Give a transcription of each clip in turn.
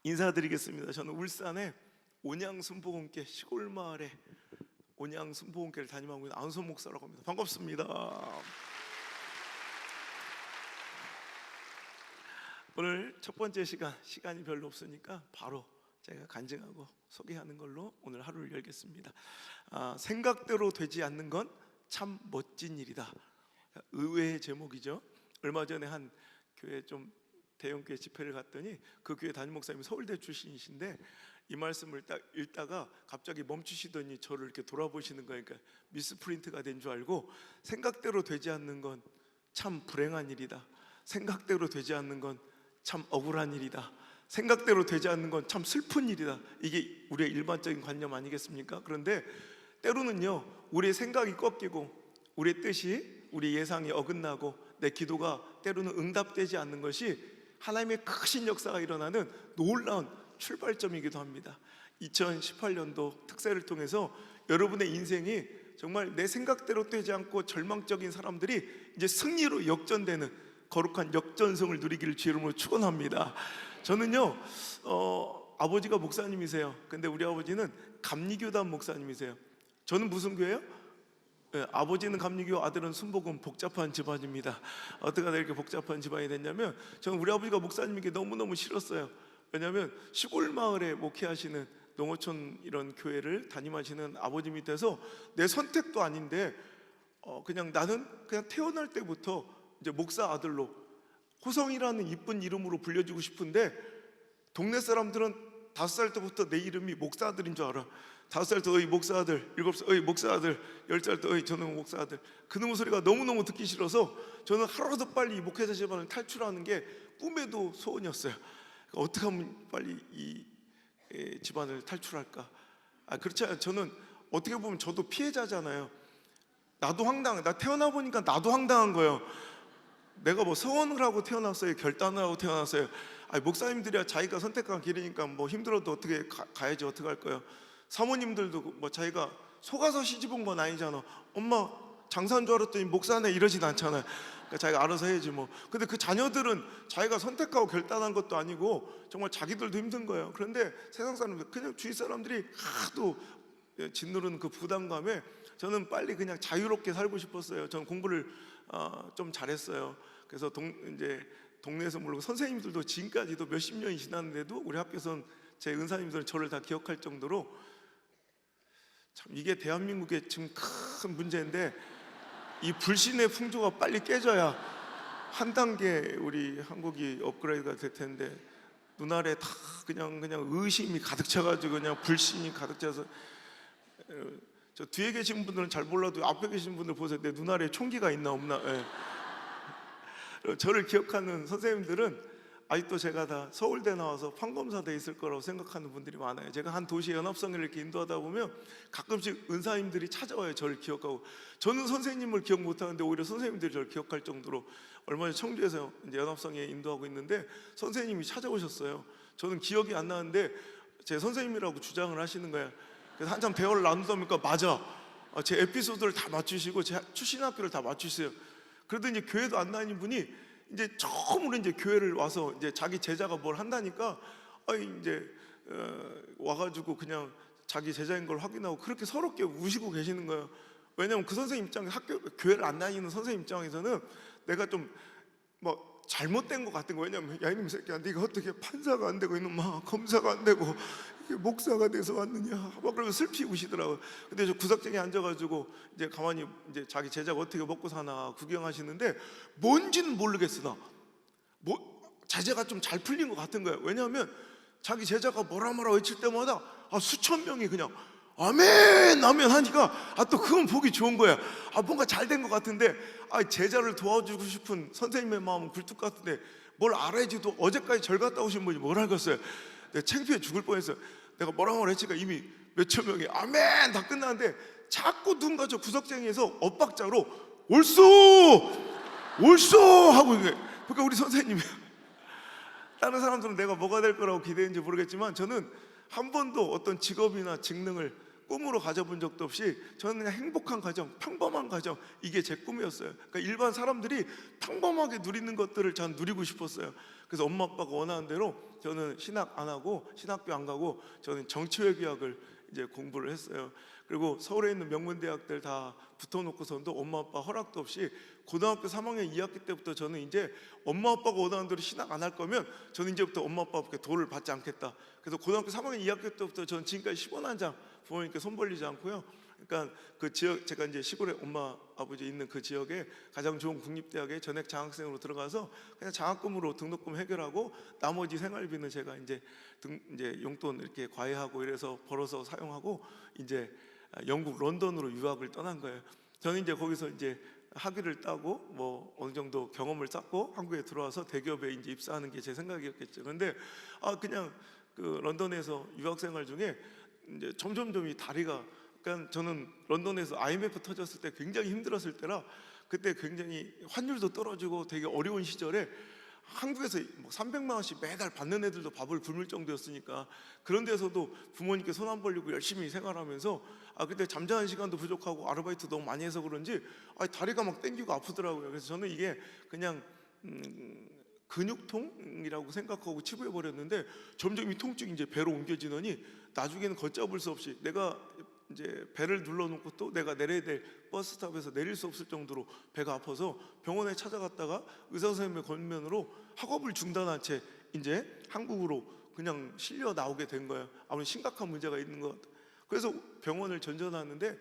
인사드리겠습니다. 저는 울산의 온양순복음교회 시골 마을에 온양순복음교회를 담임하고 있는 안소 목사라고 합니다. 반갑습니다. 오늘 첫 번째 시간이 별로 없으니까 바로 제가 간증하고 소개하는 걸로 오늘 하루를 열겠습니다. 생각대로 되지 않는 건 참 멋진 일이다. 의외의 제목이죠. 얼마 전에 한 교회 좀 대형교회 집회를 갔더니 그 교회 담임 목사님이 서울대 출신이신데 이 말씀을 딱 읽다가 갑자기 멈추시더니 저를 이렇게 돌아보시는 거니까 미스프린트가 된 줄 알고, 생각대로 되지 않는 건 참 불행한 일이다. 생각대로 되지 않는 건 참 억울한 일이다. 생각대로 되지 않는 건 참 슬픈 일이다. 이게 우리의 일반적인 관념 아니겠습니까? 그런데 때로는요, 우리의 생각이 꺾이고 우리의 뜻이, 우리 예상이 어긋나고 내 기도가 때로는 응답되지 않는 것이 하나님의 크신 역사가 일어나는 놀라운 출발점이기도 합니다. 2018년도 특세를 통해서 여러분의 인생이 정말 내 생각대로 되지 않고 절망적인 사람들이 이제 승리로 역전되는 거룩한 역전성을 누리기를 주의 이름으로 축원합니다. 저는요, 아버지가 목사님이세요. 근데 우리 아버지는 감리교단 목사님이세요. 저는 무슨 교회요? 네, 아버지는 감리교, 아들은 순복음. 복잡한 집안입니다. 어떻게 하다 이렇게 복잡한 집안이 됐냐면, 저는 우리 아버지가 목사님인 게 너무너무 싫었어요. 왜냐하면 시골 마을에 목회하시는 농어촌 이런 교회를 담임하시는 아버지 밑에서 내 선택도 아닌데 그냥 나는 그냥 태어날 때부터 이제 목사 아들로 호성이라는 이쁜 이름으로 불려주고 싶은데, 동네 사람들은 5살 때부터 내 이름이 목사 아들인 줄 알아. 5살 때 어이 목사 아들, 7살 어이 목사 아들, 10살 때 어이 저놈 목사 아들. 그놈의 소리가 너무너무 듣기 싫어서 저는 하루라도 빨리 이 목회자 집안을 탈출하는 게 꿈에도 소원이었어요. 어떻게 하면 빨리 이 집안을 탈출할까? 그렇지 않아요. 저는 어떻게 보면 저도 피해자잖아요. 나도 황당해. 나 태어나 보니까 나도 황당한 거예요. 내가 뭐 서원을 하고 태어났어요? 결단을 하고 태어났어요? 목사님들이야 자기가 선택한 길이니까 뭐 힘들어도 어떻게 가야지, 어떻게 할 거예요? 사모님들도 뭐 자기가 속아서 시집 온 건 아니잖아. 엄마 장사한 줄 알았더니 목사네, 이러진 않잖아요. 그러니까 자기가 알아서 해야지 뭐. 근데 그 자녀들은 자기가 선택하고 결단한 것도 아니고 정말 자기들도 힘든 거예요. 그런데 세상 사람들, 그냥 주위 사람들이 하도 짓누르는 그 부담감에 저는 빨리 그냥 자유롭게 살고 싶었어요. 저는 공부를 좀 잘했어요. 그래서 이제 동네에서 물론 선생님들도 지금까지도 몇십 년이 지났는데도 우리 학교에서는 제 은사님들은 저를 다 기억할 정도로, 참 이게 대한민국의 지금 큰 문제인데 이 불신의 풍조가 빨리 깨져야 한 단계 우리 한국이 업그레이드가 될 텐데, 눈알에 다 그냥 의심이 가득 차가지고 그냥 불신이 가득 차서, 저 뒤에 계신 분들은 잘 몰라도 앞에 계신 분들 보세요. 내 눈알에 총기가 있나 없나. 저를 기억하는 선생님들은 아직도 제가 다 서울대 나와서 판검사대 있을 거라고 생각하는 분들이 많아요. 제가 한 도시 연합성회를 이렇게 인도하다 보면 가끔씩 은사님들이 찾아와요. 저를 기억하고. 저는 선생님을 기억 못하는데 오히려 선생님들이 저를 기억할 정도로, 얼마 전에 청주에서 이제 연합성회 인도하고 있는데 선생님이 찾아오셨어요. 저는 기억이 안 나는데 제 선생님이라고 주장을 하시는 거예요. 그래서 한참 대화를 나누다 보니까 맞아, 제 에피소드를 다 맞추시고 제 출신 학교를 다 맞추세요. 그러더니 이제 교회도 안 다니는 분이 이제 처음으로 이제 교회를 와서 이제 자기 제자가 뭘 한다니까 이제 와가지고 그냥 자기 제자인 걸 확인하고 그렇게 서럽게 우시고 계시는 거예요. 왜냐면 그 선생님 입장에서 교회를 안 다니는 선생님 입장에서는 내가 좀 뭐 잘못된 것 같은 거. 왜냐면 야 이놈 새끼야, 네가 어떻게 판사가 안 되고 이놈아 검사가 안 되고 이게 목사가 돼서 왔느냐 막 그러면 슬피 우시더라고요. 근데 저 구석쟁이 앉아가지고 이제 가만히 이제 자기 제자가 어떻게 먹고 사나 구경하시는데 뭔지는 모르겠으나 제자가 좀 잘 풀린 것 같은 거예요. 왜냐하면 자기 제자가 뭐라 외칠 때마다 수천 명이 그냥 아멘 아멘 하니까 또 그건 보기 좋은 거야. 뭔가 잘 된 것 같은데 제자를 도와주고 싶은 선생님의 마음은 굴뚝 같은데 뭘 알아야지도. 어제까지 절 갔다 오신 분이 뭘 알겠어요. 내가 창피해 죽을 뻔했어요. 내가 뭐라고 했지가 이미 몇천 명이 아멘 다 끝나는데 자꾸 누군가 저 구석쟁이에서 엇박자로 옳소 하고 이게. 그러니까 우리 선생님이 다른 사람들은 내가 뭐가 될 거라고 기대했는지 모르겠지만 저는 한 번도 어떤 직업이나 직능을 꿈으로 가져본 적도 없이 저는 그냥 행복한 가정, 평범한 가정, 이게 제 꿈이었어요. 그러니까 일반 사람들이 평범하게 누리는 것들을 전 누리고 싶었어요. 그래서 엄마 아빠가 원하는 대로 저는 신학 안 하고 신학교 안 가고 저는 정치외교학을 이제 공부를 했어요. 그리고 서울에 있는 명문대학들 다 붙어놓고선도 엄마 아빠 허락도 없이 고등학교 3학년 2학기 때부터 저는 이제 엄마 아빠가 원하는 대로 신학 안 할 거면 저는 이제부터 엄마 아빠께 도를 받지 않겠다. 그래서 고등학교 3학년 2학기 때부터 저는 지금까지 10원 한 장 부모님께 손 벌리지 않고요. 그러니까 그 지역, 제가 이제 시골에 엄마 아버지 있는 그 지역에 가장 좋은 국립대학에 전액 장학생으로 들어가서 그냥 장학금으로 등록금 해결하고 나머지 생활비는 제가 이제 용돈 이렇게 과외하고 이래서 벌어서 사용하고 이제 영국 런던으로 유학을 떠난 거예요. 저는 이제 거기서 이제 학위를 따고 뭐 어느 정도 경험을 쌓고 한국에 들어와서 대기업에 이제 입사하는 게 제 생각이었겠죠. 근데 그냥 그 런던에서 유학 생활 중에 이제 점점점 이 다리가, 그러니까 저는 런던에서 IMF 터졌을 때 굉장히 힘들었을 때라 그때 굉장히 환율도 떨어지고 되게 어려운 시절에 한국에서 뭐 300만 원씩 매달 받는 애들도 밥을 굶을 정도였으니까 그런 데서도 부모님께 손 안 벌리고 열심히 생활하면서 그때 잠자는 시간도 부족하고 아르바이트 너무 많이 해서 그런지 다리가 막 땡기고 아프더라고요. 그래서 저는 이게 그냥 근육통이라고 생각하고 치부해 버렸는데 점점 이 통증이 이제 배로 옮겨지더니 나중에는 걷잡을 수 없이 내가 이제 배를 눌러놓고 또 내가 내려야 될 버스스탑에서 내릴 수 없을 정도로 배가 아파서 병원에 찾아갔다가 의사 선생님의 권면으로 학업을 중단한 채 이제 한국으로 그냥 실려 나오게 된 거예요. 아무래도 심각한 문제가 있는 것 같아요. 그래서 병원을 전전하는데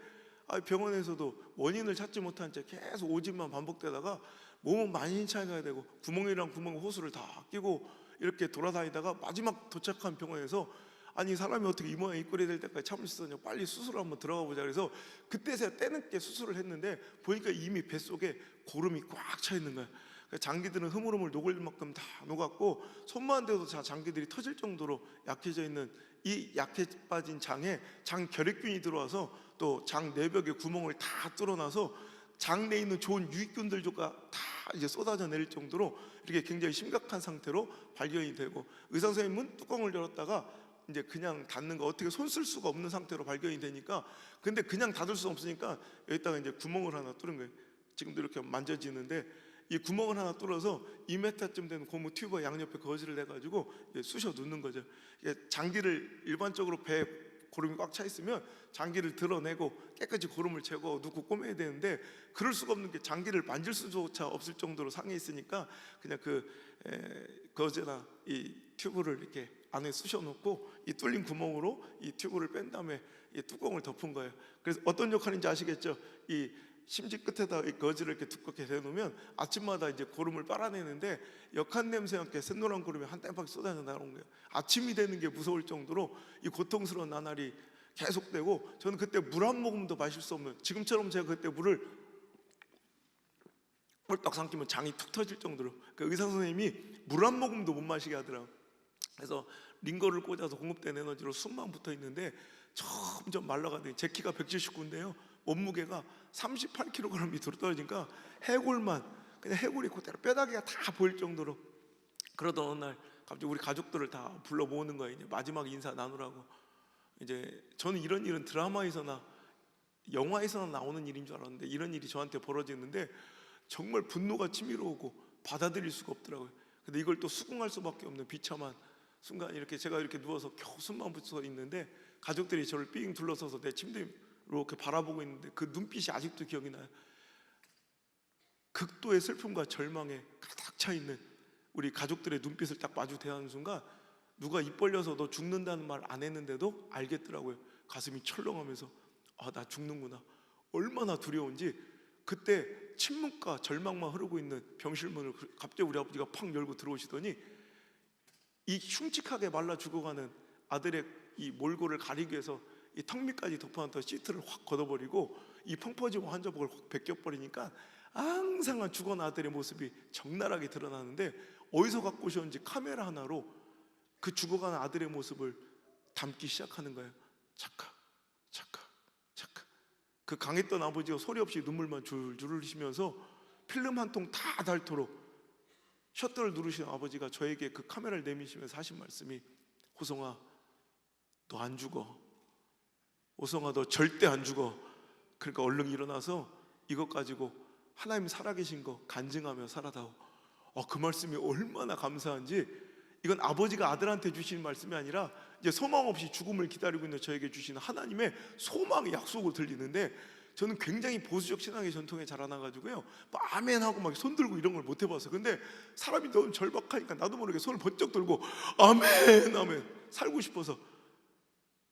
병원에서도 원인을 찾지 못한 채 계속 오진만 반복되다가 몸은 많이 신창해야 되고 구멍이랑 구멍 호수를 다 끼고 이렇게 돌아다니다가 마지막 도착한 병원에서 아니 사람이 어떻게 이 모양 이 꼴이 될 때까지 참을 수 있었냐, 빨리 수술을 한번 들어가 보자. 그래서 그때 제가 때늦게 수술을 했는데 보니까 이미 뱃속에 고름이 꽉 차 있는 거예요. 장기들은 흐물흐물 녹을 만큼 다 녹았고 손만 대도 장기들이 터질 정도로 약해져 있는 이 약해 빠진 장에 장 결핵균이 들어와서 또 장 내벽에 구멍을 다 뚫어놔서 장 내에 있는 좋은 유익균들조차 다 이제 쏟아져 내릴 정도로 이렇게 굉장히 심각한 상태로 발견이 되고 의사 선생님은 뚜껑을 열었다가 이제 그냥 닫는 거 어떻게 손 쓸 수가 없는 상태로 발견이 되니까 근데 그냥 닫을 수 없으니까 여기다가 이제 구멍을 하나 뚫은 거예요. 지금도 이렇게 만져지는데 이 구멍을 하나 뚫어서 2m쯤 되는 고무 튜브 양옆에 거즈를 내가지고 쑤셔 넣는 거죠. 장기를 일반적으로 배에 고름이 꽉 차 있으면 장기를 드러내고 깨끗이 고름을 제거하고 넣고 꼬매야 되는데 그럴 수가 없는 게 장기를 만질 수조차 없을 정도로 상해 있으니까 그냥 거즈나 이 튜브를 이렇게 안에 쑤셔 넣고 이 뚫린 구멍으로 이 튜브를 뺀 다음에 이 뚜껑을 덮은 거예요. 그래서 어떤 역할인지 아시겠죠? 이 심지 끝에다 이 거즈를 이렇게 두껍게 대놓으면 아침마다 이제 고름을 빨아내는데 역한 냄새와 함께 샛노란 고름이 한 땜밖에 쏟아져 나오는 거예요. 아침이 되는 게 무서울 정도로 이 고통스러운 나날이 계속되고 저는 그때 물 한 모금도 마실 수 없는, 지금처럼 제가 그때 물을 꼴딱 삼키면 장이 툭 터질 정도로 그 의사 선생님이 물 한 모금도 못 마시게 하더라고요. 그래서 링거를 꽂아서 공급된 에너지로 숨만 붙어 있는데 점점 말라가더니 제 키가 179인데요 몸무게가 38kg이 떨어지니까 해골만 그냥 해골이 그대로 뼈다귀가 다 보일 정도로. 그러던 어느 날 갑자기 우리 가족들을 다 불러 모으는 거예요. 이제 마지막 인사 나누라고. 이제 저는 이런 일은 드라마에서나 영화에서나 나오는 일인 줄 알았는데 이런 일이 저한테 벌어지는데 정말 분노가 치밀어 오고 받아들일 수가 없더라고요. 근데 이걸 또 수긍할 수밖에 없는 비참한 순간, 이렇게 제가 이렇게 누워서 겨우 숨만 붙여 있는데 가족들이 저를 삥 둘러서서 내 침대로 이렇게 바라보고 있는데 그 눈빛이 아직도 기억이 나요. 극도의 슬픔과 절망에 가득 차 있는 우리 가족들의 눈빛을 딱 마주 대하는 순간 누가 입 벌려서 너 죽는다는 말 안 했는데도 알겠더라고요. 가슴이 철렁하면서 나 죽는구나. 얼마나 두려운지. 그때 침묵과 절망만 흐르고 있는 병실문을 갑자기 우리 아버지가 팍 열고 들어오시더니 이 흉측하게 말라 죽어가는 아들의 이 몰골을 가리기 위해서 이 턱 밑까지 덮어놨던 시트를 확 걷어버리고 이 펑퍼짐 환자복을 확 벗겨버리니까 앙상한 죽어난 아들의 모습이 적나라하게 드러나는데 어디서 갖고 오셨는지 카메라 하나로 그 죽어가는 아들의 모습을 담기 시작하는 거예요. 착각, 착각, 착각. 그 강했던 아버지가 소리 없이 눈물만 줄줄 흘리시면서 필름 한 통 다 닳도록 셔터를 누르시는 아버지가 저에게 그 카메라를 내미시면서 하신 말씀이 호성아 너 안 죽어. 오성아 너 절대 안 죽어. 그러니까 얼른 일어나서 이것 가지고 하나님 살아계신 거 간증하며 살아다오. 그 말씀이 얼마나 감사한지. 이건 아버지가 아들한테 주시는 말씀이 아니라 이제 소망 없이 죽음을 기다리고 있는 저에게 주시는 하나님의 소망의 약속으로 들리는데, 저는 굉장히 보수적 신앙의 전통에 자라나가지고요 막 아멘하고 막 손 들고 이런 걸 못 해봤어요. 근데 사람이 너무 절박하니까 나도 모르게 손을 번쩍 들고 아멘 아멘 살고 싶어서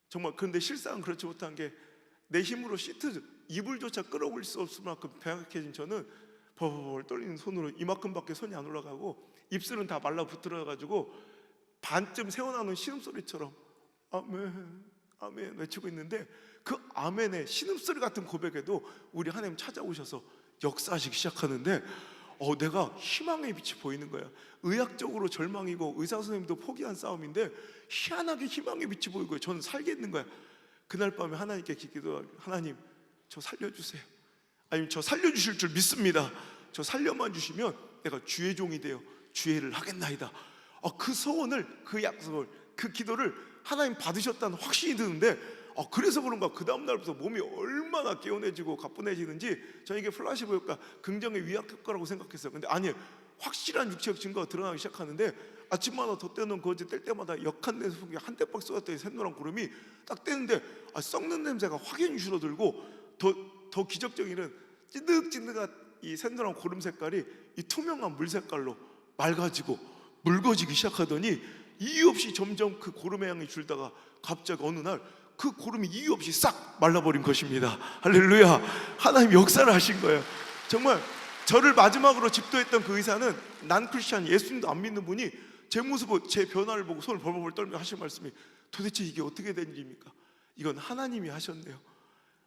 정말. 그런데 실상은 그렇지 못한 게, 내 힘으로 시트 이불조차 끌어올릴 수 없을 만큼 배약해진 저는 버버버 떨리는 손으로 이만큼밖에 손이 안 올라가고 입술은 다 말라붙들어가지고 반쯤 새어나오는 신음소리처럼 아멘 아멘 외치고 있는데, 그 아멘의 신음소리 같은 고백에도 우리 하나님 찾아오셔서 역사하시기 시작하는데 내가 희망의 빛이 보이는 거야. 의학적으로 절망이고 의사 선생님도 포기한 싸움인데 희한하게 희망의 빛이 보이고 저는 살겠는 거야. 그날 밤에 하나님께 기도하고, 하나님 저 살려주세요. 아니면 저 살려주실 줄 믿습니다. 저 살려만 주시면 내가 주의 종이 되어 주의 일을 하겠나이다. 그 소원을, 그 약속을, 그 기도를 하나님 받으셨다는 확신이 드는데, 그래서 그런가 그 다음날부터 몸이 얼마나 개운해지고 가뿐해지는지 저에게 플라시보 효과, 긍정의 위약 효과라고 생각했어요. 근데 아니에요. 확실한 육체적 증거가 드러나기 시작하는데, 아침마다 덧대는 거지 뗄 때마다 역한 내속에 한 대박 쏟았더니 샛노란 구름이 딱 떼는데 썩는 냄새가 확연히 줄어들고, 더 기적적인 일은 찐득찐득한 이 샛노란 구름 색깔이 이 투명한 물 색깔로 맑아지고 묽어지기 시작하더니 이유 없이 점점 그 구름의 향이 줄다가 갑자기 어느 날 그 구름이 이유 없이 싹 말라버린 것입니다. 할렐루야. 하나님 역사를 하신 거예요. 정말 저를 마지막으로 집도했던 그 의사는 난 크리스찬, 예수님도 안 믿는 분이 제 모습을, 제 변화를 보고 손을 벌벌 떨며 하신 말씀이, 도대체 이게 어떻게 된 일입니까? 이건 하나님이 하셨네요.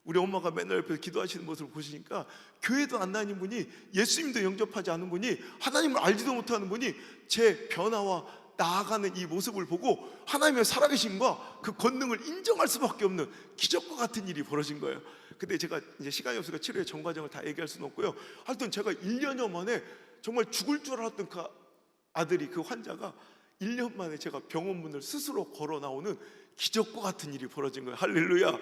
우리 엄마가 맨날 옆에서 기도하시는 모습을 보시니까 교회도 안 다니는 분이, 예수님도 영접하지 않은 분이, 하나님을 알지도 못하는 분이 제 변화와 나아가는 이 모습을 보고 하나님의 살아계심과 그 권능을 인정할 수밖에 없는 기적과 같은 일이 벌어진 거예요. 근데 제가 이제 시간이 없으니까 치료의 전 과정을 다 얘기할 수는 없고요. 하여튼 제가 1년여 만에 정말 죽을 줄 알았던 그 아들이, 그 환자가 1년 만에 제가 병원 문을 스스로 걸어 나오는 기적과 같은 일이 벌어진 거예요. 할렐루야.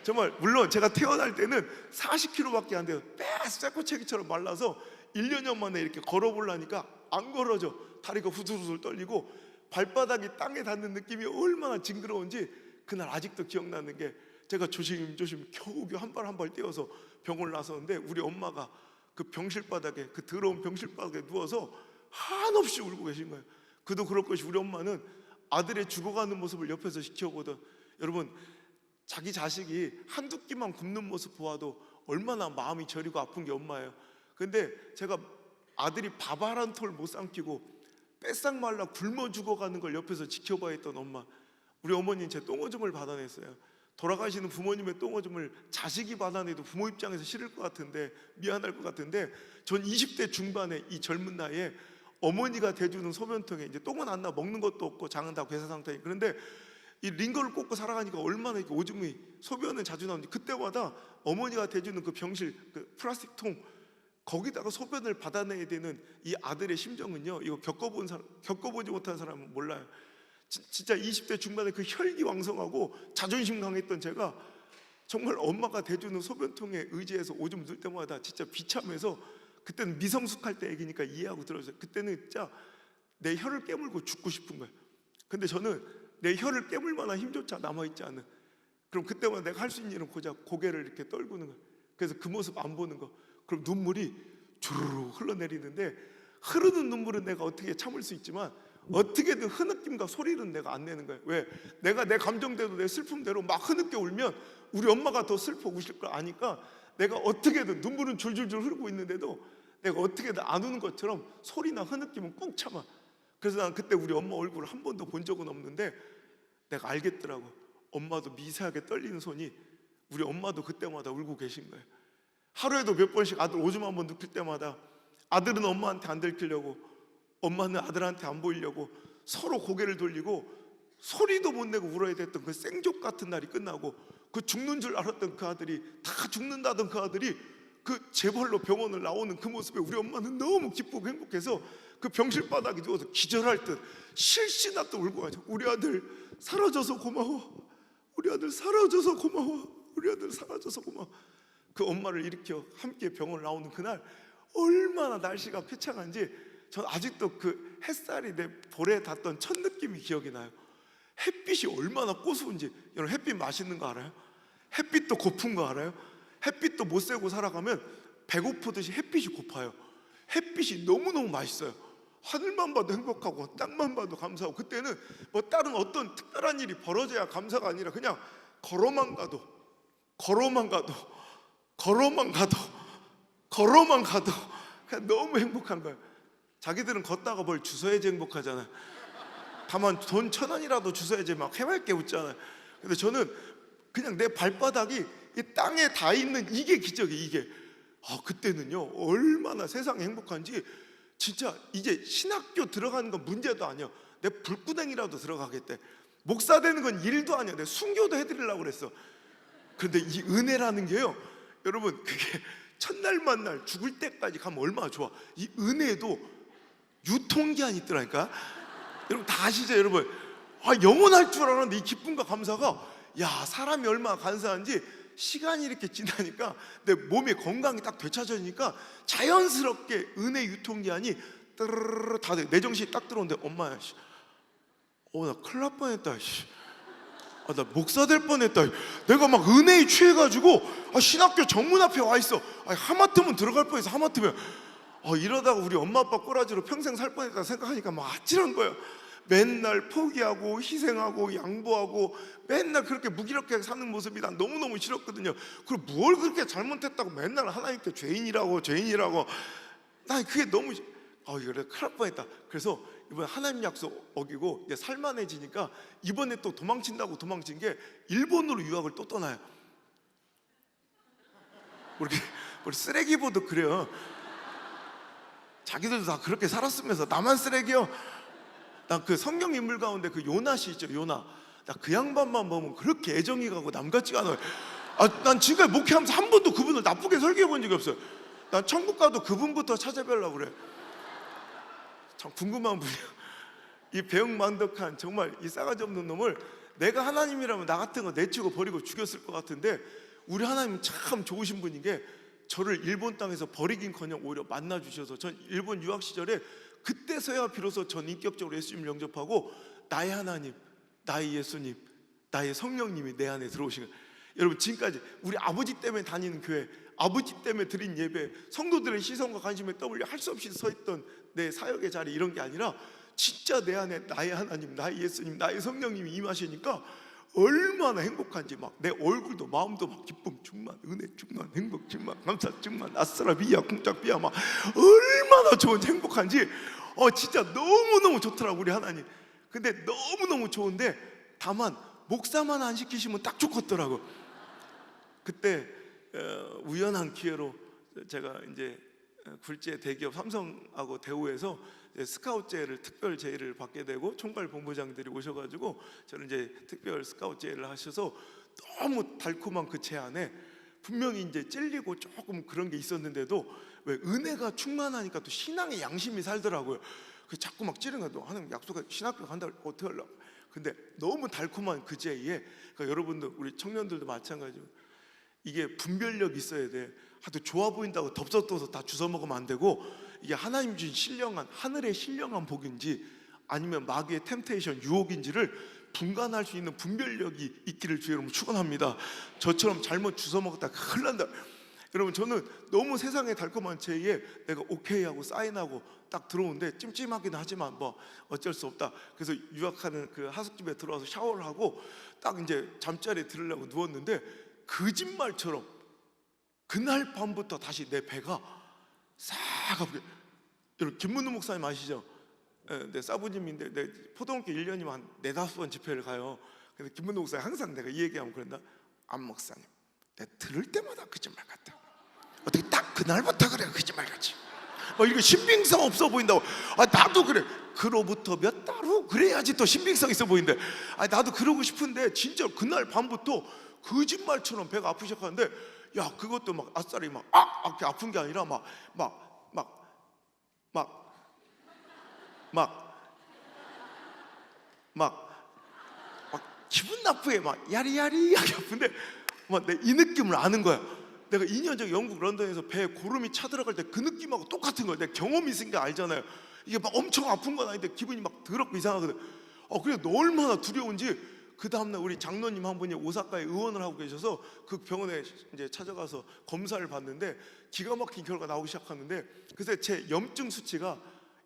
정말 물론 제가 태어날 때는 40kg밖에 안 돼요. 쇠꼬챙이처럼 말라서 1년여 만에 이렇게 걸어보려니까 안 걸어져. 다리가 후들후들 떨리고 발바닥이 땅에 닿는 느낌이 얼마나 징그러운지 그날 아직도 기억나는 게, 제가 조심조심 겨우겨우 한 발 한 발 떼어서 병원을 나섰는데 우리 엄마가 그 병실 바닥에, 그 더러운 병실 바닥에 누워서 한없이 울고 계신 거예요. 그도 그럴 것이 우리 엄마는 아들의 죽어가는 모습을 옆에서 지켜보던, 여러분 자기 자식이 한두 끼만 굶는 모습 보아도 얼마나 마음이 저리고 아픈 게 엄마예요. 근데 제가 아들이 밥 한 톨 못 삼키고 뺏싹 말라 굶어 죽어가는 걸 옆에서 지켜봐야 했던 엄마. 우리 어머니는 제 똥오줌을 받아냈어요. 돌아가시는 부모님의 똥오줌을 자식이 받아내도 부모 입장에서 싫을 것 같은데, 미안할 것 같은데, 전 20대 중반에 이 젊은 나이에 어머니가 대주는 소변통에 이제 똥은 안 나, 먹는 것도 없고 장은 다 괴사 상태. 그런데 이 링거를 꽂고 살아가니까 얼마나 이렇게 오줌이, 소변은 자주 나오는지, 그때마다 어머니가 대주는 그 병실, 그 플라스틱 통, 거기다가 소변을 받아내야 되는 이 아들의 심정은요, 이거 겪어보지 못한 사람은 몰라요. 진짜 20대 중반에 그 혈기왕성하고 자존심 강했던 제가 정말 엄마가 대주는 소변통에 의지해서 오줌 넣을 때마다 진짜 비참해서, 그때는 미성숙할 때 얘기니까 이해하고 들어주세요. 그때는 진짜 내 혀를 깨물고 죽고 싶은 거예요. 근데 저는 내 혀를 깨물 만한 힘조차 남아있지 않은, 그럼 그때마다 내가 할 수 있는 일은 고작 고개를 이렇게 떨구는 거예요. 그래서 그 모습 안 보는 거. 그럼 눈물이 주르르 흘러내리는데, 흐르는 눈물은 내가 어떻게 참을 수 있지만 어떻게든 흐느낌과 소리는 내가 안 내는 거예요. 왜? 내가 내 감정대로, 내 슬픔대로 막 흐느껴 울면 우리 엄마가 더 슬퍼 우실 걸 아니까, 내가 어떻게든, 눈물은 줄줄줄 흐르고 있는데도 내가 어떻게든 안 우는 것처럼 소리나 흐느낌은 꾹 참아. 그래서 난 그때 우리 엄마 얼굴을 한 번도 본 적은 없는데 내가 알겠더라고. 엄마도 미세하게 떨리는 손이, 우리 엄마도 그때마다 울고 계신 거예요. 하루에도 몇 번씩 아들 오줌 한 번 눕힐 때마다 아들은 엄마한테 안 들키려고, 엄마는 아들한테 안 보이려고 서로 고개를 돌리고 소리도 못 내고 울어야 됐던 그 생족 같은 날이 끝나고, 그 죽는 줄 알았던 그 아들이, 다 죽는다던 그 아들이 그 재벌로 병원을 나오는 그 모습에 우리 엄마는 너무 기쁘고 행복해서 그 병실 바닥에 누워서 기절할 듯 실신났다 울고 가죠. 우리 아들 사라져서 고마워. 우리 아들 사라져서 고마워. 우리 아들 사라져서 막 그 엄마를 일으켜 함께 병원을 나오는 그날 얼마나 날씨가 쾌창한지 전 아직도 그 햇살이 내 볼에 닿던 첫 느낌이 기억이 나요. 햇빛이 얼마나 고소한지. 여러분, 햇빛 맛있는 거 알아요? 햇빛도 고픈 거 알아요? 햇빛도 못 쐬고 살아가면 배고프듯이 햇빛이 고파요. 햇빛이 너무너무 맛있어요. 하늘만 봐도 행복하고 땅만 봐도 감사하고, 그때는 뭐 다른 어떤 특별한 일이 벌어져야 감사가 아니라 그냥 걸어만 가도 그냥 너무 행복한 거예요. 자기들은 걷다가 뭘 주워야지 행복하잖아요. 다만 돈 1,000원이라도 주워야지 막 해맑게 웃잖아요. 근데 저는 그냥 내 발바닥이 이 땅에 닿아 있는 이게 기적이에요. 이게 그때는요 얼마나 세상이 행복한지. 진짜 이제 신학교 들어가는 건 문제도 아니야. 내 불구덩이라도 들어가겠대. 목사 되는 건 일도 아니야. 내 순교도 해드리려고 그랬어. 그런데 이 은혜라는 게요, 여러분, 그게 첫날 만날 죽을 때까지 가면 얼마나 좋아. 이 은혜도 유통기한이 있더라니까. 여러분 다 아시죠? 여러분, 영원할 줄 알았는데 이 기쁨과 감사가, 야, 사람이 얼마나 간사한지 시간이 이렇게 지나니까 내 몸의 건강이 딱 되찾아지니까 자연스럽게 은혜 유통기한이 따르르르 다 돼. 내 정신이 딱 들어오는데 엄마야, 나 큰일 날 뻔했다. 나 목사 될 뻔했다. 내가 막 은혜에 취해가지고 신학교 정문 앞에 와 있어. 하마터면 들어갈 뻔했어. 하마터면 이러다가 우리 엄마 아빠 꼬라지로 평생 살 뻔했다 생각하니까 막 아찔한 거예요. 맨날 포기하고 희생하고 양보하고 맨날 그렇게 무기력하게 사는 모습이 난 너무너무 싫었거든요. 그리고 뭘 그렇게 잘못했다고 맨날 하나님께 죄인이라고 난 그게 너무 이거 큰일 날 뻔했다. 그래서 이번에 하나님 약속 어기고 이제 살만해지니까 이번에 또 도망친다고 도망친 게 일본으로 유학을 또 떠나요. 우리 쓰레기보도 그래요. 자기들도 다 그렇게 살았으면서 나만 쓰레기요. 난 그 성경 인물 가운데 그 요나씨 있죠, 요나. 나 그 양반만 보면 그렇게 애정이 가고 남 같지가 않아요. 난 지금까지 목회하면서 한 번도 그분을 나쁘게 설교해 본 적이 없어요. 난 천국 가도 그분부터 찾아뵈려고 그래. 참 궁금한 분이야. 이 배은망덕한 정말 이 싸가지 없는 놈을 내가 하나님이라면 나 같은 거 내치고 버리고 죽였을 것 같은데, 우리 하나님 참 좋으신 분인 게 저를 일본 땅에서 버리긴커녕 오히려 만나주셔서, 전 일본 유학 시절에 그때서야 비로소 전 인격적으로 예수님을 영접하고 나의 하나님, 나의 예수님, 나의 성령님이 내 안에 들어오신 거예요. 여러분, 지금까지 우리 아버지 때문에 다니는 교회, 아버지 때문에 드린 예배, 성도들의 시선과 관심에 떠올려 할 수 없이 서 있던 내 사역의 자리, 이런 게 아니라 진짜 내 안에 나의 하나님, 나의 예수님, 나의 성령님이 임하시니까 얼마나 행복한지, 막 내 얼굴도 마음도 막 기쁨 충만, 은혜 충만, 행복 충만, 감사 충만, 아싸라 비야 쿵짝 비야, 막 얼마나 좋은지, 행복한지 진짜 너무너무 좋더라고 우리 하나님. 근데 너무너무 좋은데 다만 목사만 안 시키시면 딱 좋겠더라고. 그때 우연한 기회로 제가 이제 굴지의 대기업 삼성하고 대우에서 스카웃 제의를, 특별 제의를 받게 되고, 총괄 본부장들이 오셔가지고 저는 이제 특별 스카웃 제의를 하셔서 너무 달콤한 그 제안에 분명히 이제 찔리고 조금 그런 게 있었는데도 왜 은혜가 충만하니까 또 신앙의 양심이 살더라고요. 그 자꾸 막 찌르는 거야. 하나님 약속해, 신학교 간다, 어떻게 하려고. 근데 너무 달콤한 그 제의에, 그러니까 여러분들, 우리 청년들도 마찬가지로 이게 분별력이 있어야 돼. 하도 좋아 보인다고 덥석덥석 다 주워 먹으면 안 되고, 이게 하나님 주신 신령한, 하늘의 신령한 복인지 아니면 마귀의 템테이션, 유혹인지를 분간할 수 있는 분별력이 있기를 주의 이름으로 축원합니다. 저처럼 잘못 주워 먹었다 큰일 난다. 여러분, 저는 너무 세상의 달콤한 제의에 내가 오케이 하고 사인하고 딱 들어오는데 찜찜하긴 하지만 뭐 어쩔 수 없다. 그래서 유학하는 그 하숙집에 들어와서 샤워를 하고 딱 이제 잠자리에 들으려고 누웠는데, 거짓말처럼 그날 밤부터 다시 내 배가 싹 아프게. 여러분, 김문우 목사님 아시죠? 내 사부님인데 내 포동학교 1년이면 한 4-5번 집회를 가요. 근데 김문우 목사님 항상 내가 이 얘기하면 그런다. 안 목사님, 내가 들을 때마다 거짓말 같다. 어떻게 딱 그날부터 그래 거짓말같이 이거 신빙성 없어 보인다고. 나도 그래. 그로부터 몇 달 후 그래야지 또 신빙성 있어 보이는데, 나도 그러고 싶은데 진짜 그날 밤부터 거짓말처럼 배가 아프기 시작하는데, 야, 그것도 막 아싸리 막 이렇게 아픈 게 아니라 막 기분 나쁘게 막 야리야리하게 아픈데, 이 느낌을 아는 거야. 내가 2년 전 영국 런던에서 배에 고름이 차들어갈 때 그 느낌하고 똑같은 거야. 내가 경험이 있으니까 알잖아요. 이게 막 엄청 아픈 건 아닌데 기분이 막 더럽고 이상하거든. 그래 너 얼마나 두려운지. 그 다음날 우리 장로님 한 분이 오사카에 의원을 하고 계셔서 그 병원에 이제 찾아가서 검사를 받는데 기가 막힌 결과 나오기 시작하는데, 그래서 제 염증 수치가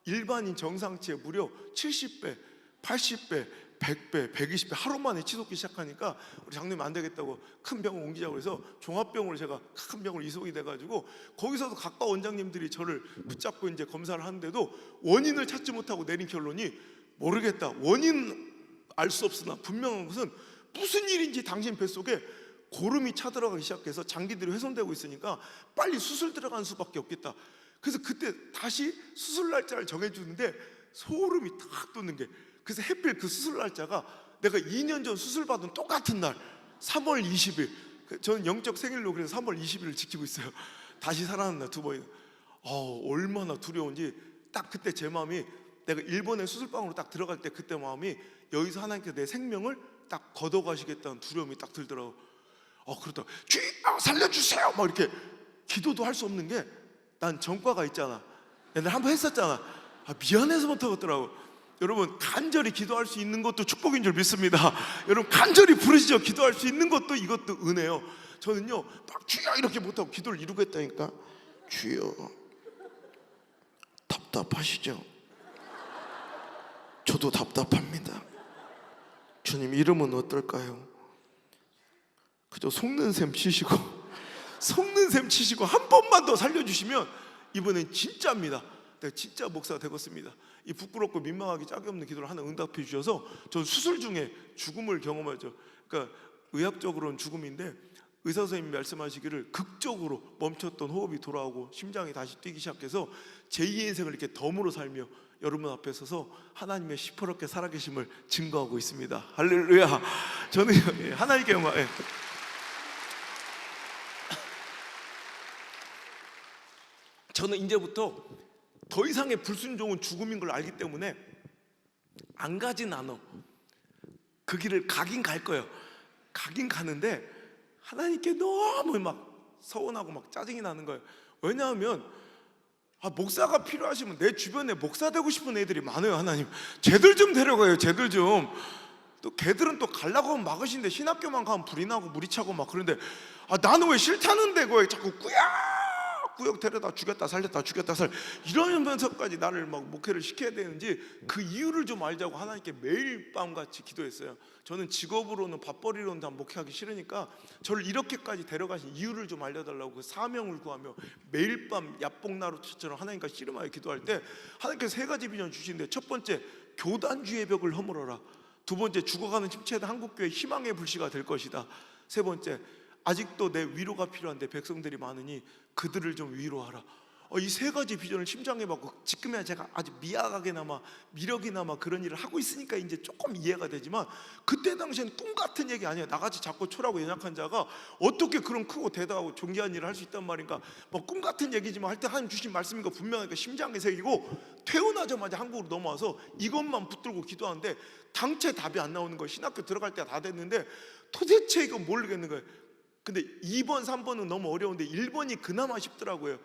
일반인 정상치의 무려 70배, 80배, 100배, 120배 하루 만에 치솟기 시작하니까 우리 장로님 안 되겠다고 큰 병원 옮기자고 해서 종합병원을 제가 큰 병원을 이송이 돼가지고 거기서도 각과 원장님들이 저를 붙잡고 이제 검사를 하는데도 원인을 찾지 못하고 내린 결론이 모르겠다. 원인 알 수 없으나 분명한 것은 무슨 일인지 당신 뱃속에 고름이 차들어가기 시작해서 장기들이 훼손되고 있으니까 빨리 수술 들어가는 수밖에 없겠다. 그래서 그때 다시 수술 날짜를 정해주는데 소름이 탁 돋는 게, 그래서 하필 그 수술 날짜가 내가 2년 전 수술 받은 똑같은 날 3월 20일, 저는 영적 생일로 그래서 3월 20일을 지키고 있어요. 다시 살아난 날 두 번이나. 얼마나 두려운지. 딱 그때 제 마음이, 내가 일본에 수술방으로 딱 들어갈 때 그때 마음이 여기서 하나님께서 내 생명을 딱 걷어가시겠다는 두려움이 딱 들더라고. 그러다 주여 살려주세요 막 이렇게 기도도 할 수 없는 게, 난 전과가 있잖아. 옛날에 한번 했었잖아. 미안해서 못하겠더라고. 여러분 간절히 기도할 수 있는 것도 축복인 줄 믿습니다. 여러분 간절히 부르시죠. 기도할 수 있는 것도 이것도 은혜요. 저는요 막 주여 이렇게 못하고 기도를 이루고 했다니까. 주여 답답하시죠? 저도 답답합니다. 주님 이름은 어떨까요? 그저 속는 셈 치시고 한 번만 더 살려주시면 이번엔 진짜입니다. 내가 진짜 목사가 되겠습니다. 이 부끄럽고 민망하기 짝이 없는 기도를 하나 응답해 주셔서 전 수술 중에 죽음을 경험하죠. 그러니까 의학적으로는 죽음인데 의사 선생님이 말씀하시기를 극적으로 멈췄던 호흡이 돌아오고 심장이 다시 뛰기 시작해서 제2의 인생을 이렇게 덤으로 살며 여러분 앞에 서서 하나님의 시퍼렇게 살아계심을 증거하고 있습니다. 할렐루야. 저는 하나님께 영광. 저는 이제부터 더 이상의 불순종은 죽음인 걸 알기 때문에 안 가진 않아. 그 길을 가긴 갈 거예요. 가긴 가는데 하나님께 너무 막 서운하고 막 짜증이 나는 거예요. 왜냐하면 목사가 필요하시면 내 주변에 목사 되고 싶은 애들이 많아요. 하나님 쟤들 좀 데려가요. 쟤들 좀. 또 걔들은 또 가려고 하면 막으신데 신학교만 가면 불이 나고 물이 차고 막 그런데 나는 왜 싫다는데 왜 자꾸 꾸역 데려다 죽였다 살렸다 죽였다 살 이러면서까지 나를 막 목회를 시켜야 되는지 그 이유를 좀 알자고 하나님께 매일 밤같이 기도했어요. 저는 직업으로는 밥벌이로는 다 목회하기 싫으니까 저를 이렇게까지 데려가신 이유를 좀 알려달라고 그 사명을 구하며 매일 밤 야복나루처럼 하나님과 씨름하여 기도할 때 하나님께서 3가지 비전 주시는데, 첫 번째 교단주의 벽을 허물어라. 두 번째 죽어가는 침체된 한국교회 희망의 불씨가 될 것이다. 세 번째 아직도 내 위로가 필요한데 백성들이 많으니 그들을 좀 위로하라. 이 3가지 비전을 심장에 받고 지금이야 제가 아주 미약하게나마 미력이나마 그런 일을 하고 있으니까 이제 조금 이해가 되지만 그때 당시엔 꿈 같은 얘기 아니에요. 나같이 작고 초라하고 연약한 자가 어떻게 그런 크고 대단하고 존귀한 일을 할 수 있단 말인가. 꿈 같은 얘기지만 할 때 하나님 주신 말씀인 거 분명하니까 심장에 새기고 퇴원하자마자 한국으로 넘어와서 이것만 붙들고 기도하는데 당최 답이 안 나오는 거예요. 신학교 들어갈 때가 다 됐는데 도대체 이거 모르겠는 거예요. 근데 2번, 3번은 너무 어려운데 1번이 그나마 쉽더라고요.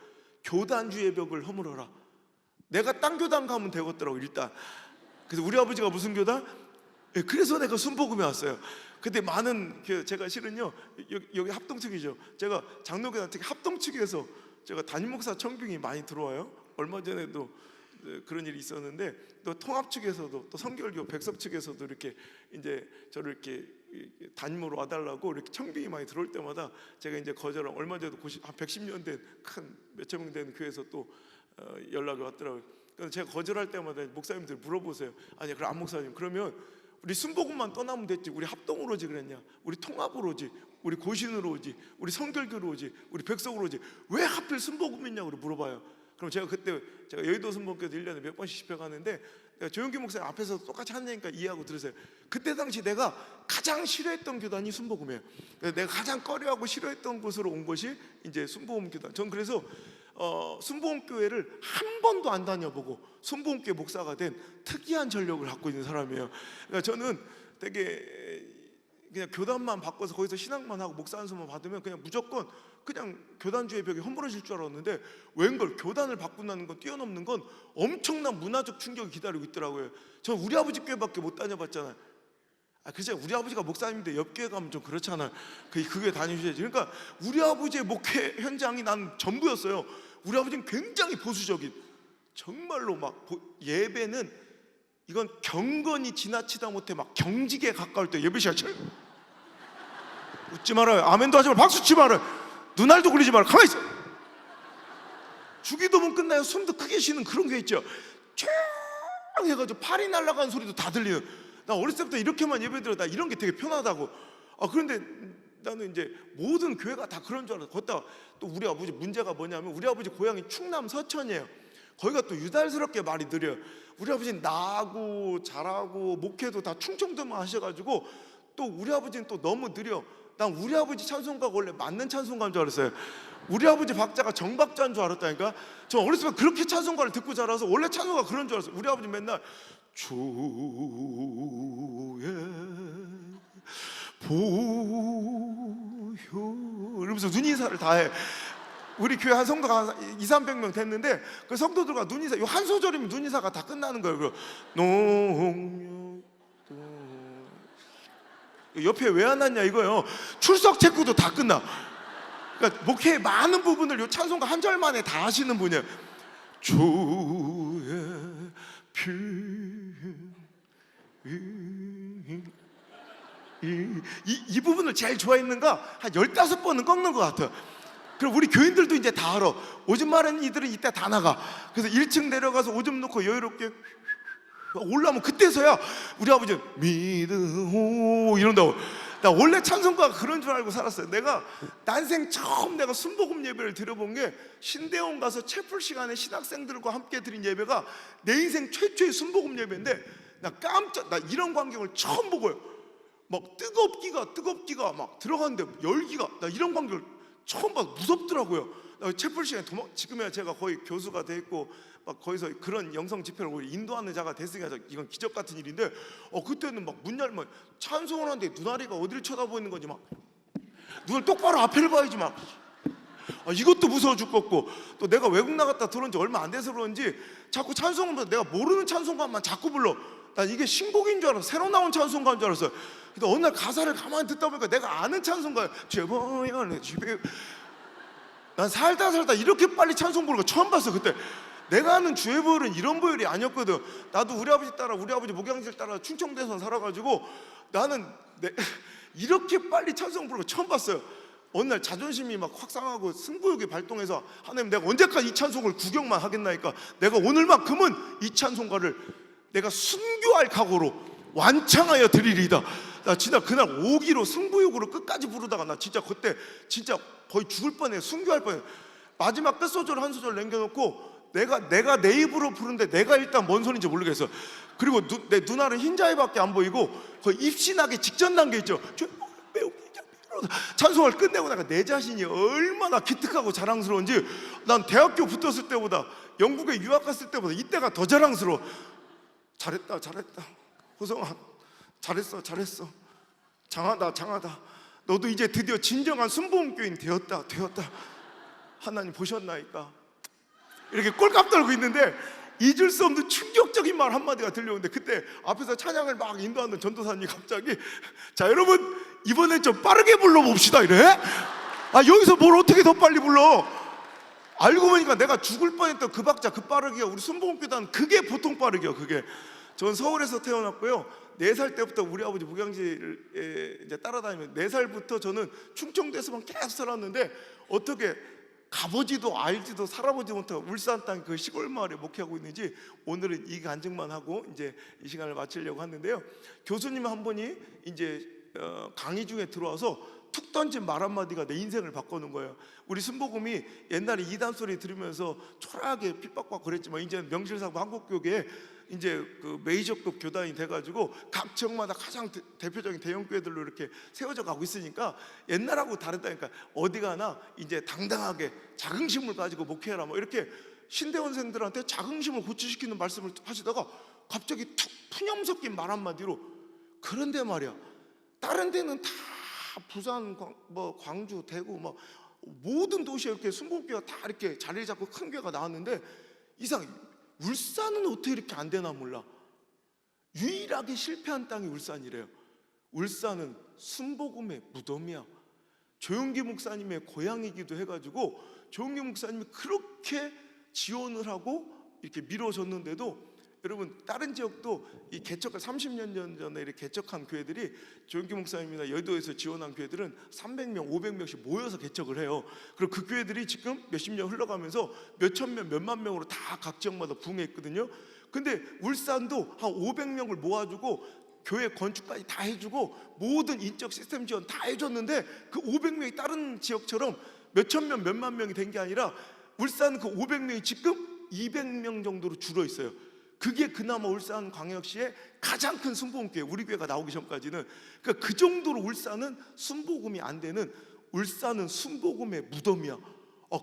교단주의 벽을 허물어라. 내가 딴 교단 가면 되겠더라고 일단. 그래서 우리 아버지가 무슨 교단? 그래서 내가 순복음에 왔어요. 근데 많은 제가 실은요 여기 합동측이죠. 제가 장로교단 특히 합동측에서 제가 담임 목사 청빙이 많이 들어와요. 얼마 전에도 그런 일이 있었는데 또 통합 측에서도 또 성결교 백석 측에서도 이렇게 이제 저를 이렇게 담임으로 와달라고 이렇게 청빙이 많이 들어올 때마다 제가 이제 거절하고, 얼마 전에도 한 110년 된 큰 몇천 명 되는 교회에서 또 연락이 왔더라고요. 그래서 제가 거절할 때마다 목사님들 물어보세요. 아니 그럼 안 목사님 그러면 우리 순복음만 떠나면 됐지 우리 합동으로 오지 그랬냐, 우리 통합으로 오지, 우리 고신으로 오지, 우리 성결교로 오지, 우리 백석으로 오지 왜 하필 순복음이냐고 물어봐요. 그럼 제가 그때 제가 여의도 순복음교도 1년에 몇 번씩 집회 가는데 내가 조영기 목사님 앞에서 똑같이 하니까 이해하고 들으세요. 그때 당시 내가 가장 싫어했던 교단이 순복음이에요. 내가 가장 꺼려하고 싫어했던 곳으로 온 것이 이제 순복음 교단. 전 그래서 순복음 교회를 한 번도 안 다녀보고 순복음 교회 목사가 된 특이한 전력을 갖고 있는 사람이에요. 그러니까 저는 되게 그냥 교단만 바꿔서 거기서 신앙만 하고 목사 안수만 받으면 그냥 무조건 그냥 교단주의 벽이 허물어질 줄 알았는데 웬걸 교단을 바꾼다는 건, 뛰어넘는 건 엄청난 문화적 충격이 기다리고 있더라고요. 전 우리 아버지 교회밖에 못 다녀봤잖아요. 그죠? 우리 아버지가 목사님인데 옆 교회 가면 좀 그렇잖아요. 그 교회 다니셔야지. 그러니까 우리 아버지의 목회 현장이 난 전부였어요. 우리 아버지는 굉장히 보수적인, 정말로 막 예배는 이건 경건이 지나치다 못해 막 경직에 가까울 때 예배 시간 웃지 말아요. 아멘도 하지 말고 박수 치지 말아요. 눈알도 굴리지 말아요. 가만히 있어. 주기도문 끝나요. 숨도 크게 쉬는 그런 게 있죠. 쫙 해가지고 팔이 날아가는 소리도 다 들리는. 나 어렸을 때부터 이렇게만 예배드려. 나 이런 게 되게 편하다고. 그런데 나는 이제 모든 교회가 다 그런 줄 알았어. 거기다가 또 우리 아버지 문제가 뭐냐면 우리 아버지 고향이 충남 서천이에요. 거기가 또 유달스럽게 말이 느려요. 우리 아버지는 나고 잘하고 목회도 다 충청도만 하셔가지고 또 우리 아버지는 또 너무 느려. 난 우리 아버지 찬송가가 원래 맞는 찬송가인 줄 알았어요. 우리 아버지 박자가 정박자인 줄 알았다니까. 저 어렸을 때 그렇게 찬송가를 듣고 자라서 원래 찬송가 그런 줄 알았어요. 우리 아버지 맨날 주의 보혈 이러면서 눈인사를 다 해. 우리 교회 한 성도가 한 200~300명 됐는데 그 성도들과 눈인사, 요 한 소절이면 눈인사가 다 끝나는 거예요. 그리고 농협도 옆에 왜 안 왔냐 이거예요. 출석 체크도 다 끝나. 그러니까 목회의 많은 부분을 요 찬송가 한 절 만에 다 하시는 분이에요. 주의 피 이 부분을 제일 좋아했는가 한 15번은 꺾는 것 같아요. 그리고 우리 교인들도 이제 다 알아. 오줌 마른 이들은 이때 다 나가. 그래서 1층 내려가서 오줌 놓고 여유롭게 올라오면 그때서야 우리 아버지는 믿으오 이런다고. 나 원래 찬송가가 그런 줄 알고 살았어요. 내가 난생 처음 내가 순복음 예배를 드려본 게 신대원 가서 채플 시간에 신학생들과 함께 드린 예배가 내 인생 최초의 순복음 예배인데 나 이런 광경을 처음 보고요. 막 뜨겁기가 막 들어가는데 열기가, 나 이런 광경을 처음 봐서 무섭더라고요. 채플 시간에 지금이야 제가 거의 교수가 돼 있고 막 거기서 그런 영성 집회를 인도하는 자가 됐으니까 이건 기적 같은 일인데 그때는 막 문 열면 찬송을 하는데 눈아리가 어디를 쳐다보는 건지 막 눈을 똑바로 앞을 봐야지 막 이것도 무서워 죽겠고 또 내가 외국 나갔다 들어온 지 얼마 안 돼서 그런지 자꾸 찬송을 보면 내가 모르는 찬송가만 자꾸 불러. 난 이게 신곡인 줄 알았어. 새로 나온 찬송가인 줄 알았어요. 근데 어느 날 가사를 가만히 듣다 보니까 내가 아는 찬송가야. 죄보여내 집에. 난 살다 이렇게 빨리 찬송 부르는 거 처음 봤어. 그때 내가 아는 주의 보혈은 이런 보혈이 아니었거든. 나도 우리 아버지 목양지를 따라 충청도에서 살아가지고 나는 이렇게 빨리 찬송 부르는 거 처음 봤어요. 어느 날 자존심이 막 확 상하고 승부욕이 발동해서 하나님 내가 언제까지 이 찬송을 구경만 하겠나니까 내가 오늘만큼은 이 찬송가를 내가 순교할 각오로 완창하여 드리리이다. 나 진짜 그날 오기로 승부욕으로 끝까지 부르다가 나 진짜 그때 진짜 거의 죽을 뻔해. 순교할 뻔해. 마지막 끝소절 한 소절 남겨놓고 내가 내 입으로 부르는데 내가 일단 뭔 소리인지 모르겠어. 그리고 내 눈알은 흰자위밖에 안 보이고 거의 입신하기 직전 단계 있죠. 찬송을 끝내고 나가 내 자신이 얼마나 기특하고 자랑스러운지 난 대학교 붙었을 때보다 영국에 유학 갔을 때보다 이때가 더 자랑스러워. 잘했다 호성아 잘했어 장하다 너도 이제 드디어 진정한 순복음 교인 되었다 하나님 보셨나이까 이렇게 꼴값 떨고 있는데 잊을 수 없는 충격적인 말 한마디가 들려오는데 그때 앞에서 찬양을 막 인도하는 전도사님이 갑자기 자 여러분 이번엔 좀 빠르게 불러봅시다 이래. 여기서 뭘 어떻게 더 빨리 불러. 알고 보니까 내가 죽을 뻔했던 그 박자 그 빠르기가 우리 순복음교단 그게 보통 빠르기요. 그게 전 서울에서 태어났고요. 4살 때부터 우리 아버지 목양지를 이제 따라다니면 4살부터 저는 충청도에서만 계속 살았는데 어떻게 가보지도 알지도 살아보지 못하고 울산 땅 그 시골 마을에 목회하고 있는지 오늘은 이 간증만 하고 이제 이 시간을 마치려고 하는데요. 교수님 한 분이 이제 강의 중에 들어와서 툭 던진 말 한마디가 내 인생을 바꿔놓은 거예요. 우리 순복음이 옛날에 이단 소리 들으면서 초라하게 핍박받고 그랬지만 이제 명실상부 한국교계에 이제 그 메이저급 교단이 돼가지고 각 지역마다 가장 대표적인 대형 교회들로 이렇게 세워져 가고 있으니까 옛날하고 다르다니까. 어디 가나 이제 당당하게 자긍심을 가지고 목회하라 뭐 이렇게 신대원생들한테 자긍심을 고취시키는 말씀을 하시다가 갑자기 툭 푸념 섞인 말 한마디로 그런데 말이야 다른 데는 다 부산, 뭐 광주, 대구, 뭐 모든 도시에 이렇게 순복음교회가 다 이렇게 자리를 잡고 큰 교회가 나왔는데 이상 울산은 어떻게 이렇게 안 되나 몰라. 유일하게 실패한 땅이 울산이래요. 울산은 순복음의 무덤이야. 조용기 목사님의 고향이기도 해가지고 조용기 목사님이 그렇게 지원을 하고 이렇게 밀어줬는데도 여러분 다른 지역도 이 개척을 30년 전에 이렇게 개척한 교회들이 조용기 목사님이나 여의도에서 지원한 교회들은 300명, 500명씩 모여서 개척을 해요. 그리고 그 교회들이 지금 몇십 년 흘러가면서 몇천 명, 몇만 명으로 다 각 지역마다 부흥했거든요. 근데 울산도 한 500명을 모아주고 교회 건축까지 다 해주고 모든 인적 시스템 지원 다 해줬는데 그 500명이 다른 지역처럼 몇천 명, 몇만 명이 된 게 아니라 울산 그 500명이 지금 200명 정도로 줄어 있어요. 그게 그나마 울산 광역시의 가장 큰 순복음교회, 우리 교회가 나오기 전까지는. 그러니까 그 정도로 울산은 순복음이 안 되는, 울산은 순복음의 무덤이야.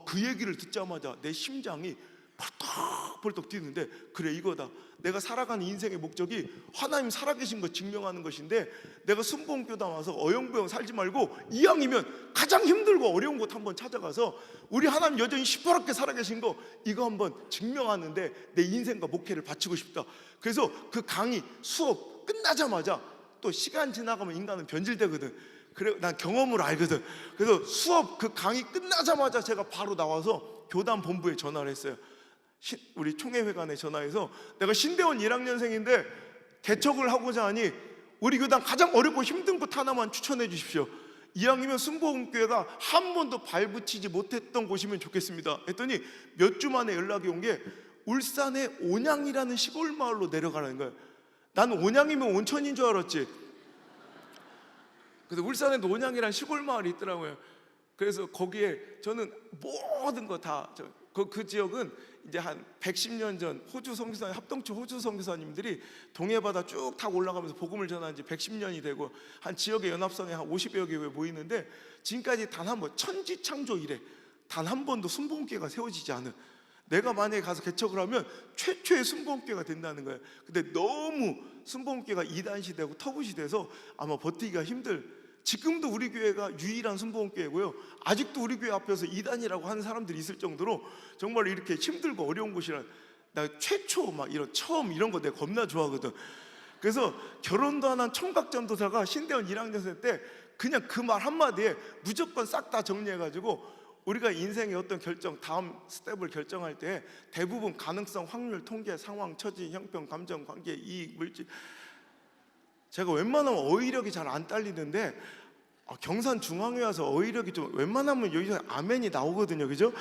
그 얘기를 듣자마자 내 심장이 벌떡벌떡 뛰는데, 그래 이거다. 내가 살아가는 인생의 목적이 하나님 살아계신 것 증명하는 것인데, 내가 순복음교단 와서 어영부영 살지 말고 이왕이면 가장 힘들고 어려운 곳 한번 찾아가서 우리 하나님 여전히 시퍼렇게 살아계신 거 이거 한번 증명하는데 내 인생과 목회를 바치고 싶다. 그래서 그 강의 수업 끝나자마자, 또 시간 지나가면 인간은 변질되거든. 그래 난 경험으로 알거든. 그래서 수업 그 강의 끝나자마자 제가 바로 나와서 교단 본부에 전화를 했어요. 우리 총회회관에 전화해서 내가 신대원 1학년생인데 개척을 하고자 하니 우리 교단 가장 어렵고 힘든 곳 하나만 추천해 주십시오. 이왕이면 순복음교회가 한 번도 발붙이지 못했던 곳이면 좋겠습니다 했더니 몇 주 만에 연락이 온 게 울산의 온양이라는 시골 마을로 내려가라는 거예요. 나는 온양이면 온천인 줄 알았지. 그래서 울산에도 온양이라는 시골 마을이 있더라고요. 그래서 거기에 저는 모든 거 다 그 지역은 이제 한 110년 전 호주 선교사, 합동체 호주 선교사님들이 동해바다 쭉 타고 올라가면서 복음을 전한 지 110년이 되고 한 지역의 연합성에 한 50여 개가 모이는데 지금까지 단 한 번, 천지창조 이래 단 한 번도 순복음교회가 세워지지 않은, 내가 만약에 가서 개척을 하면 최초의 순복음교회가 된다는 거예요. 근데 너무 순복음교회가 이단시대고 터부시대에서 아마 버티기가 힘들, 지금도 우리 교회가 유일한 순복음교회고요, 아직도 우리 교회 앞에서 이단이라고 하는 사람들이 있을 정도로 정말 이렇게 힘들고 어려운 곳이라. 나 최초 막 이런 처음 이런 거 내가 겁나 좋아하거든. 그래서 결혼도 안 한 총각전도사가 신대원 1학년생 때 그냥 그 말 한마디에 무조건 싹 다 정리해가지고 우리가 인생의 어떤 결정, 다음 스텝을 결정할 때 대부분 가능성, 확률, 통계, 상황, 처지, 형평, 감정, 관계, 이익, 물질, 제가 웬만하면 어휘력이 잘 안 딸리는데 경산 중앙에 와서 어휘력이 좀 웬만하면 여기서 아멘이 나오거든요, 그죠?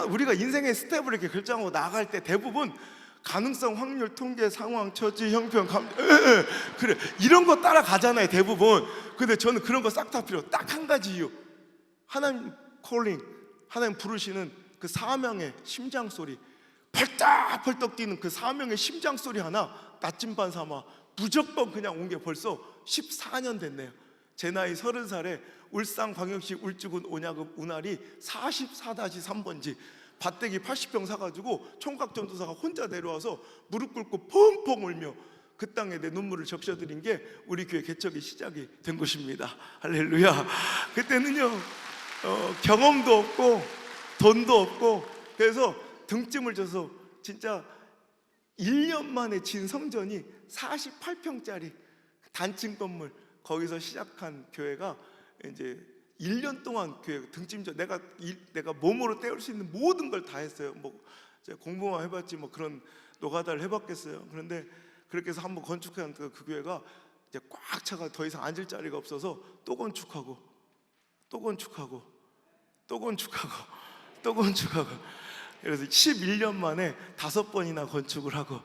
우리가 인생의 스텝을 이렇게 결정하고 나갈 때 대부분 가능성, 확률, 통계, 상황, 처지, 형평, 그래 이런 거 따라가잖아요 대부분. 근데 저는 그런 거 싹 다 필요, 딱 한 가지 이유, 하나님 콜링, 하나님 부르시는 그 사명의 심장 소리, 펄떡펄떡 뛰는 그 사명의 심장 소리 하나 나침반 삼아 무조건 그냥 온 게 벌써 14년 됐네요. 제 나이 30살에 울산광역시 울주군 온양읍 운알이 44-3번지 밭대기 80평 사가지고 총각전도사가 혼자 내려와서 무릎 꿇고 펑펑 울며 그 땅에 내 눈물을 적셔드린 게 우리 교회 개척의 시작이 된 것입니다. 할렐루야. 그때는요 경험도 없고 돈도 없고, 그래서 등짐을 져서 진짜 1년 만에 진 성전이 48평짜리 단층 건물, 거기서 시작한 교회가 이제 1년 동안 교회 등짐져 내가 몸으로 때울 수 있는 모든 걸 다 했어요. 뭐 공부만 해봤지 뭐 그런 노가다를 해봤겠어요. 그런데 그렇게 해서 한번 건축한 그 교회가 이제 꽉 차가 더 이상 앉을 자리가 없어서 또 건축하고 또 건축하고 또 건축하고 또 건축하고, 그래서 11년 만에 5번이나 건축을 하고,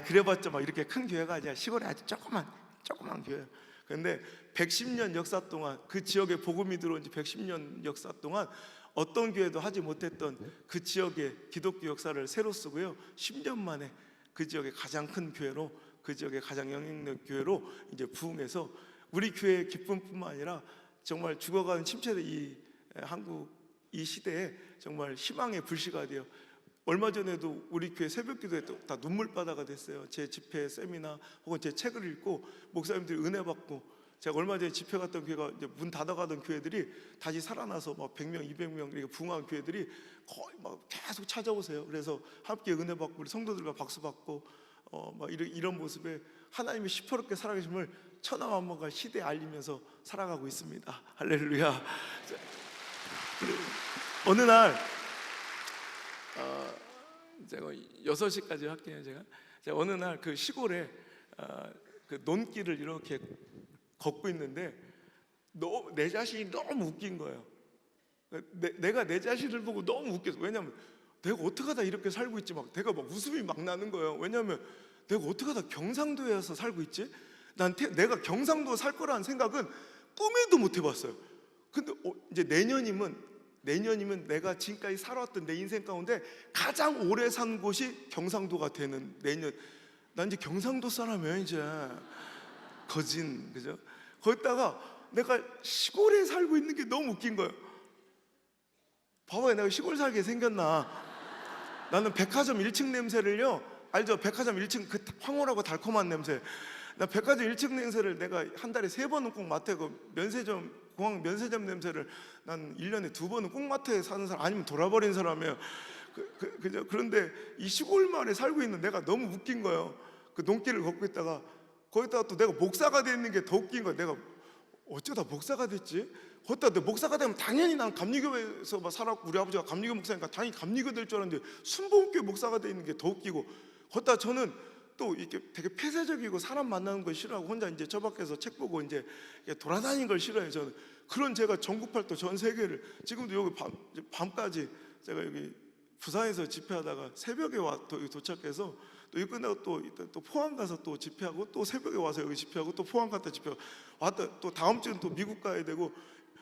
그래봤자 막 이렇게 큰 교회가 아니라 시골에 아주 조그만 교회. 그런데 110년 역사 동안 그 지역에 복음이 들어온 지 110년 역사 동안 어떤 교회도 하지 못했던 그 지역의 기독교 역사를 새로 쓰고요, 10년 만에 그 지역의 가장 큰 교회로, 그 지역의 가장 영향력 교회로 이제 부흥해서 우리 교회의 기쁨뿐만 아니라 정말 죽어가는 침체된 이 한국 이 시대에 정말 희망의 불씨가 되어, 얼마 전에도 우리 교회 새벽기도에 다 눈물바다가 됐어요. 제 집회, 세미나 혹은 제 책을 읽고 목사님들이 은혜 받고 제가 얼마 전에 집회 갔던 교회가 이제 문 닫아가던 교회들이 다시 살아나서 막 100명, 200명 이렇게 부흥한 교회들이 거의 막 계속 찾아오세요. 그래서 함께 은혜 받고 우리 성도들과 박수 받고 막 이런 모습에 하나님이 시퍼렇게 살아계심을 천하만국과 시대에 알리면서 살아가고 있습니다. 할렐루야. 어느 날 제가 6시까지 할게요. 제가 어느 날 그 시골에 그 논길을 이렇게 걷고 있는데 내 자신이 너무 웃긴 거예요. 내가 내 자신을 보고 너무 웃겼어. 왜냐하면 내가 어떻게 하다 이렇게 살고 있지, 막 내가 막 웃음이 막 나는 거예요. 왜냐하면 내가 어떻게 하다 경상도에 와서 살고 있지? 내가 경상도 살 거라는 생각은 꿈에도 못 해봤어요. 근데 이제 내년이면 내가 지금까지 살아왔던 내 인생 가운데 가장 오래 산 곳이 경상도가 되는 내년. 난 이제 경상도 사람이야 이제. 거진, 그죠? 거기다가 내가 시골에 살고 있는 게 너무 웃긴 거예요. 봐봐요, 내가 시골 살게 생겼나? 나는 백화점 1층 냄새를요, 알죠? 백화점 1층 그 황홀하고 달콤한 냄새. 나 백화점 1층 냄새를 내가 한 달에 3번은 꼭 맡아. 그 면세점, 공항 면세점 냄새를 난 1년에 2번은 꼭 맡아 사는 사람, 아니면 돌아버린 사람이에요. 그죠? 그런데 이 시골 마을에 살고 있는 내가 너무 웃긴 거예요. 그 논길을 걷고 있다가 거기다가 또 내가 목사가 돼 있는 게 더 웃긴 거야. 내가 어쩌다 목사가 됐지? 거기다 내가 목사가 되면 당연히 난 감리교회에서 막 살았고, 우리 아버지가 감리교 목사니까 당연히 감리교 될 줄 알았는데 순복음교회 목사가 돼 있는 게 더 웃기고, 거기다 저는 또 이렇게 되게 폐쇄적이고 사람 만나는 걸 싫어하고 혼자 이제 저 밖에서 책 보고 이제 돌아다니는 걸 싫어해요. 저는 그런 제가 전국팔도 전 세계를, 지금도 여기 밤까지 제가 여기 부산에서 집회하다가 새벽에 도착해서 또 이거 끝나고 또 포항 가서 또 집회하고, 또 새벽에 와서 여기 집회하고, 또 포항 갔다 집회하고, 왔다 또 다음 주는 또 미국 가야 되고,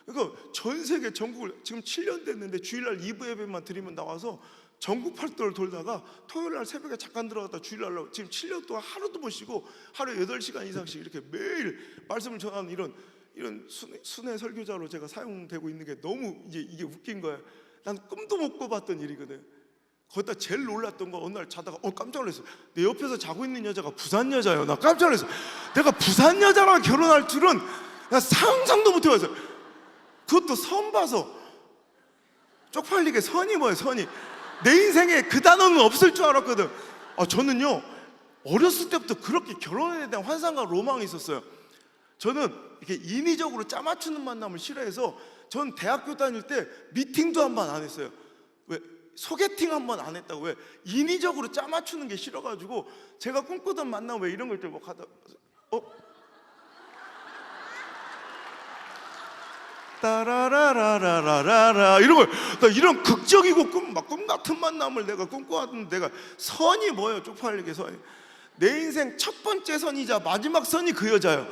그러니까 전 세계 전국을 지금 7년 됐는데 주일날 2부 예배만 드리면 나와서 전국 팔도를 돌다가 토요일날 새벽에 잠깐 들어갔다 주일날 지금 7년 동안 하루도 못 쉬고 하루에 8시간 이상씩 이렇게 매일 말씀을 전하는 이런 순회 설교자로 제가 사용되고 있는 게 너무 이게 웃긴 거예요. 난 꿈도 못 꿔봤던 일이거든. 거기다 제일 놀랐던 거, 어느 날 자다가 깜짝 놀랐어요. 내 옆에서 자고 있는 여자가 부산 여자예요. 나 깜짝 놀랐어요. 내가 부산 여자랑 결혼할 줄은 나 상상도 못 해봤어요. 그것도 선 봐서. 쪽팔리게 선이 뭐예요, 선이. 내 인생에 그 단어는 없을 줄 알았거든. 저는요 어렸을 때부터 그렇게 결혼에 대한 환상과 로망이 있었어요. 저는 이렇게 인위적으로 짜맞추는 만남을 싫어해서 전 대학교 다닐 때 미팅도 한 번 안 했어요. 왜? 소개팅 한 번 안 했다고. 왜? 인위적으로 짜맞추는 게 싫어가지고. 제가 꿈꾸던 만남, 왜 이런 걸 때 뭐 하다 따라라라라라라 이런 걸, 나 이런 극적이고 꿈 같은 만남을 내가 꿈꿔왔는데, 내가 선이 뭐예요? 쪽팔리게 선이. 내 인생 첫 번째 선이자 마지막 선이 그 여자예요.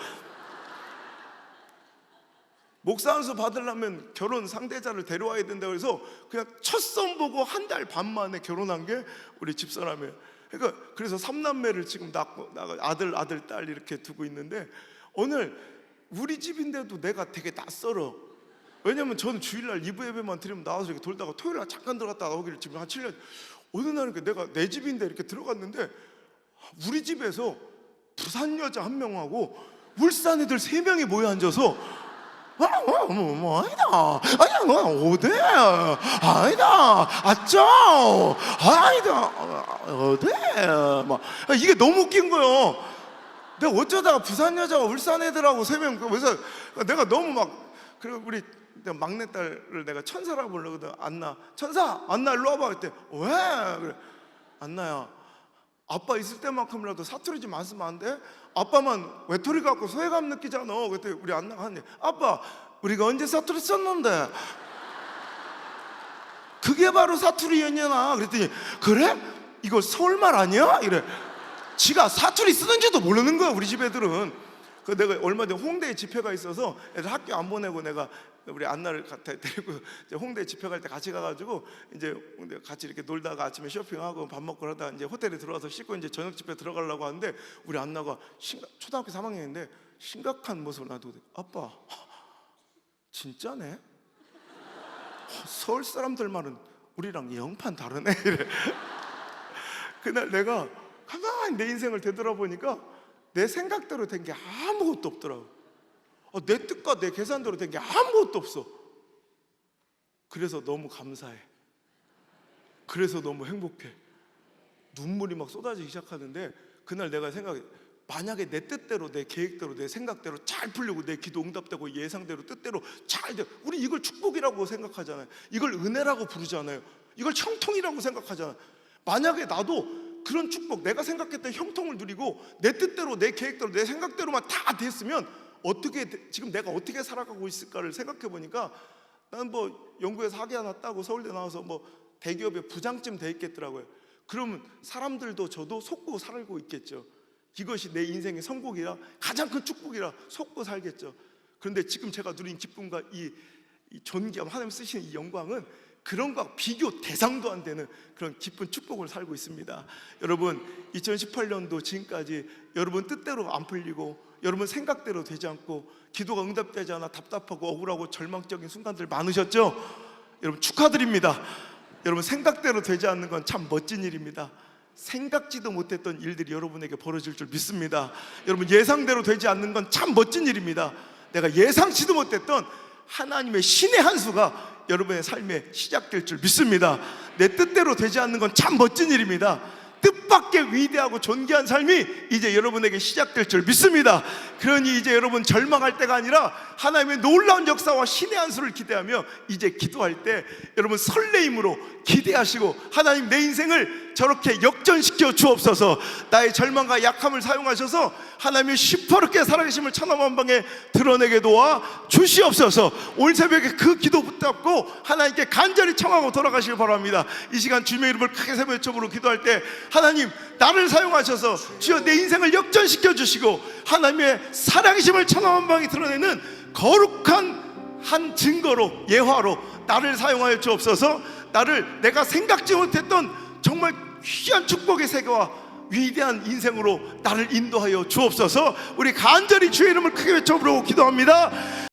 목사 안수 받으려면 결혼 상대자를 데려와야 된다고 해서 그냥 첫 선 보고 한 달 반 만에 결혼한 게 우리 집사람이에요. 그러니까 그래서 3남매를 지금 낳고 아들 딸 이렇게 두고 있는데, 오늘 우리 집인데도 내가 되게 낯설어. 왜냐면 저는 주일날 2부 예배만 드리면 나와서 이렇게 돌다가 토요일날 잠깐 들어갔다 나오기를 지금 한 7년. 어느 날은 내가 내 집인데 이렇게 들어갔는데 우리 집에서 부산 여자 1명하고 울산 애들 3명이 모여 앉아서 아니다, 아니야, 어디, 아니다, 아짜, 아니다, 어디, 막 이게 너무 웃긴 거예요. 내가 어쩌다가 부산 여자가 울산 애들하고 3명, 그래서 내가 너무 막, 그리고 우리 막내딸을 내가 천사라고 부르거든. 안나, 천사, 안나 일로 와봐. 그때 왜? 그래, 안나야, 아빠 있을 때만큼이라도 사투리 좀 안 쓰면 안 돼? 아빠만 외톨이 갖고 소외감 느끼잖아. 그때 우리 안나가 하니, 아빠 우리가 언제 사투리 썼는데? 그게 바로 사투리 연연아. 그랬더니 그래? 이거 서울말 아니야? 이래. 지가 사투리 쓰는지도 모르는 거야 우리 집 애들은. 그 내가 얼마 전에 홍대에 집회가 있어서 애들 학교 안 보내고 내가 우리 안나를 데리고 홍대 집회 갈 때 같이 가가지고 이제 같이 이렇게 놀다가 아침에 쇼핑하고 밥 먹고 하다가 이제 호텔에 들어와서 씻고 이제 저녁 집회 들어가려고 하는데, 우리 안나가 초등학교 3학년인데 심각한 모습을 놔두고, 아빠 진짜네? 서울 사람들 말은 우리랑 영판 다르네. 이래. 그날 내가 가만히 내 인생을 되돌아보니까 내 생각대로 된 게 아무것도 없더라고. 내 뜻과 내 계산대로 된 게 아무것도 없어. 그래서 너무 감사해. 그래서 너무 행복해. 눈물이 막 쏟아지기 시작하는데, 그날 내가 생각해, 만약에 내 뜻대로, 내 계획대로, 내 생각대로 잘 풀리고 내 기도 응답되고 예상대로 뜻대로 잘 돼, 우리 이걸 축복이라고 생각하잖아요. 이걸 은혜라고 부르잖아요. 이걸 형통이라고 생각하잖아요. 만약에 나도 그런 축복, 내가 생각했던 형통을 누리고 내 뜻대로, 내 계획대로, 내 생각대로만 다 됐으면 지금 내가 어떻게 살아가고 있을까를 생각해 보니까, 나는 뭐 연구에서 학위 하나 따고 서울대 나와서 뭐 대기업의 부장쯤 돼 있겠더라고요. 그러면 사람들도 저도 속고 살고 있겠죠. 이것이 내 인생의 성공이라, 가장 큰 축복이라 속고 살겠죠. 그런데 지금 제가 누린 기쁨과 이 존귀함, 하나님 쓰시는 이 영광은 그런 것과 비교 대상도 안 되는 그런 기쁜 축복을 살고 있습니다. 여러분, 2018년도 지금까지 여러분 뜻대로 안 풀리고, 여러분 생각대로 되지 않고, 기도가 응답되지 않아 답답하고 억울하고 절망적인 순간들 많으셨죠? 여러분 축하드립니다. 여러분 생각대로 되지 않는 건 참 멋진 일입니다. 생각지도 못했던 일들이 여러분에게 벌어질 줄 믿습니다. 여러분 예상대로 되지 않는 건 참 멋진 일입니다. 내가 예상치도 못했던 하나님의 신의 한 수가 여러분의 삶에 시작될 줄 믿습니다. 내 뜻대로 되지 않는 건 참 멋진 일입니다. 뜻밖의 위대하고 존귀한 삶이 이제 여러분에게 시작될 줄 믿습니다. 그러니 이제 여러분 절망할 때가 아니라 하나님의 놀라운 역사와 신의 한 수를 기대하며 이제 기도할 때 여러분 설레임으로 기대하시고, 하나님 내 인생을 저렇게 역전시켜 주옵소서. 나의 절망과 약함을 사용하셔서 하나님의 시퍼렇게 살아계심을 천하만방에 드러내게 도와 주시옵소서. 오늘 새벽에 그 기도 붙잡고 하나님께 간절히 청하고 돌아가시길 바랍니다. 이 시간 주님의 이름을 크게 세 번 외쳐부르고 기도할 때, 하나님 나를 사용하셔서 주여 내 인생을 역전시켜 주시고, 하나님의 살아계심을 천하만방에 드러내는 거룩한 한 증거로, 예화로 나를 사용하여 주옵소서. 나를 내가 생각지 못했던 정말 귀한 축복의 세계와 위대한 인생으로 나를 인도하여 주옵소서. 우리 간절히 주의 이름을 크게 외쳐 부르고 기도합니다.